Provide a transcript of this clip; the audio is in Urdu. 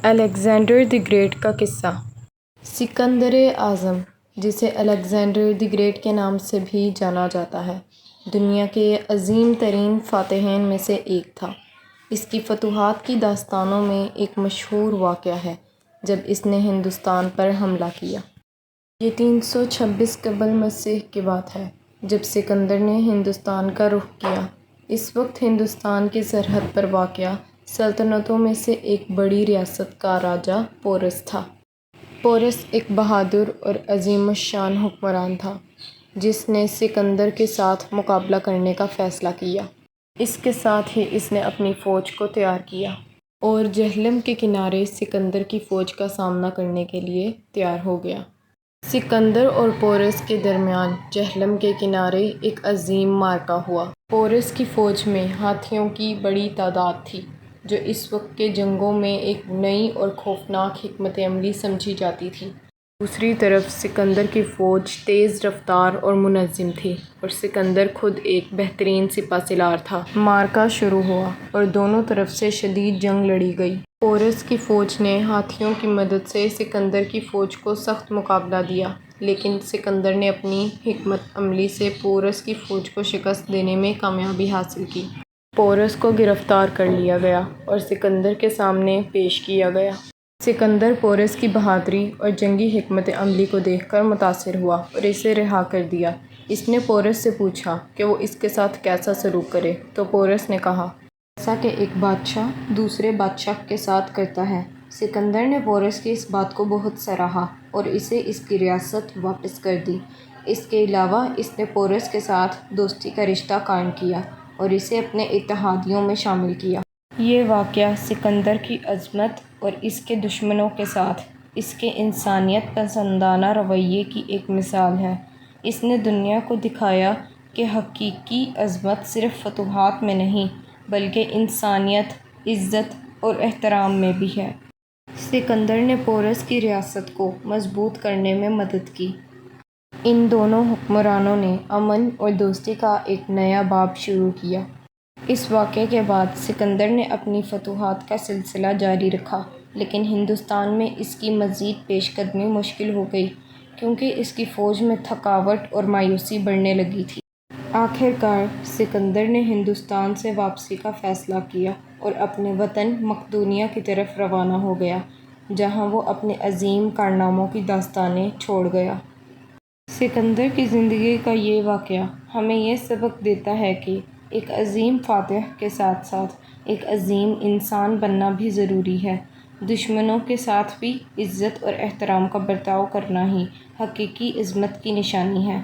الیگزینڈر دی گریٹ کا قصہ۔ سکندر اعظم، جسے الیگزینڈر دی گریٹ کے نام سے بھی جانا جاتا ہے، دنیا کے عظیم ترین فاتحین میں سے ایک تھا۔ اس کی فتوحات کی داستانوں میں ایک مشہور واقعہ ہے جب اس نے ہندوستان پر حملہ کیا۔ یہ 326 قبل مسیح کی بات ہے جب سکندر نے ہندوستان کا رخ کیا۔ اس وقت ہندوستان کی سرحد پر واقع سلطنتوں میں سے ایک بڑی ریاست کا راجا پورس تھا۔ پورس ایک بہادر اور عظیم الشان حکمران تھا جس نے سکندر کے ساتھ مقابلہ کرنے کا فیصلہ کیا۔ اس کے ساتھ ہی اس نے اپنی فوج کو تیار کیا اور جہلم کے کنارے سکندر کی فوج کا سامنا کرنے کے لیے تیار ہو گیا۔ سکندر اور پورس کے درمیان جہلم کے کنارے ایک عظیم معرکہ ہوا۔ پورس کی فوج میں ہاتھیوں کی بڑی تعداد تھی جو اس وقت کے جنگوں میں ایک نئی اور خوفناک حکمت عملی سمجھی جاتی تھی۔ دوسری طرف سکندر کی فوج تیز رفتار اور منظم تھی اور سکندر خود ایک بہترین سپہ سالار تھا۔ معرکہ شروع ہوا اور دونوں طرف سے شدید جنگ لڑی گئی۔ پورس کی فوج نے ہاتھیوں کی مدد سے سکندر کی فوج کو سخت مقابلہ دیا، لیکن سکندر نے اپنی حکمت عملی سے پورس کی فوج کو شکست دینے میں کامیابی حاصل کی۔ پورس کو گرفتار کر لیا گیا اور سکندر کے سامنے پیش کیا گیا۔ سکندر پورس کی بہادری اور جنگی حکمت عملی کو دیکھ کر متاثر ہوا اور اسے رہا کر دیا۔ اس نے پورس سے پوچھا کہ وہ اس کے ساتھ کیسا سلوک کرے تو پورس نے کہا، جیسا کہ ایک بادشاہ دوسرے بادشاہ کے ساتھ کرتا ہے۔ سکندر نے پورس کی اس بات کو بہت سراہا اور اسے اس کی ریاست واپس کر دی۔ اس کے علاوہ اس نے پورس کے ساتھ دوستی کا رشتہ قائم کیا اور اسے اپنے اتحادیوں میں شامل کیا۔ یہ واقعہ سکندر کی عظمت اور اس کے دشمنوں کے ساتھ اس کے انسانیت پسندانہ رویے کی ایک مثال ہے۔ اس نے دنیا کو دکھایا کہ حقیقی عظمت صرف فتوحات میں نہیں بلکہ انسانیت، عزت اور احترام میں بھی ہے۔ سکندر نے پورس کی ریاست کو مضبوط کرنے میں مدد کی۔ ان دونوں حکمرانوں نے امن اور دوستی کا ایک نیا باب شروع کیا۔ اس واقعے کے بعد سکندر نے اپنی فتوحات کا سلسلہ جاری رکھا، لیکن ہندوستان میں اس کی مزید پیش قدمی مشکل ہو گئی کیونکہ اس کی فوج میں تھکاوٹ اور مایوسی بڑھنے لگی تھی۔ آخر کار سکندر نے ہندوستان سے واپسی کا فیصلہ کیا اور اپنے وطن مقدونیہ کی طرف روانہ ہو گیا، جہاں وہ اپنے عظیم کارناموں کی داستانیں چھوڑ گیا۔ سکندر کی زندگی کا یہ واقعہ ہمیں یہ سبق دیتا ہے کہ ایک عظیم فاتح کے ساتھ ساتھ ایک عظیم انسان بننا بھی ضروری ہے۔ دشمنوں کے ساتھ بھی عزت اور احترام کا برتاؤ کرنا ہی حقیقی عظمت کی نشانی ہے۔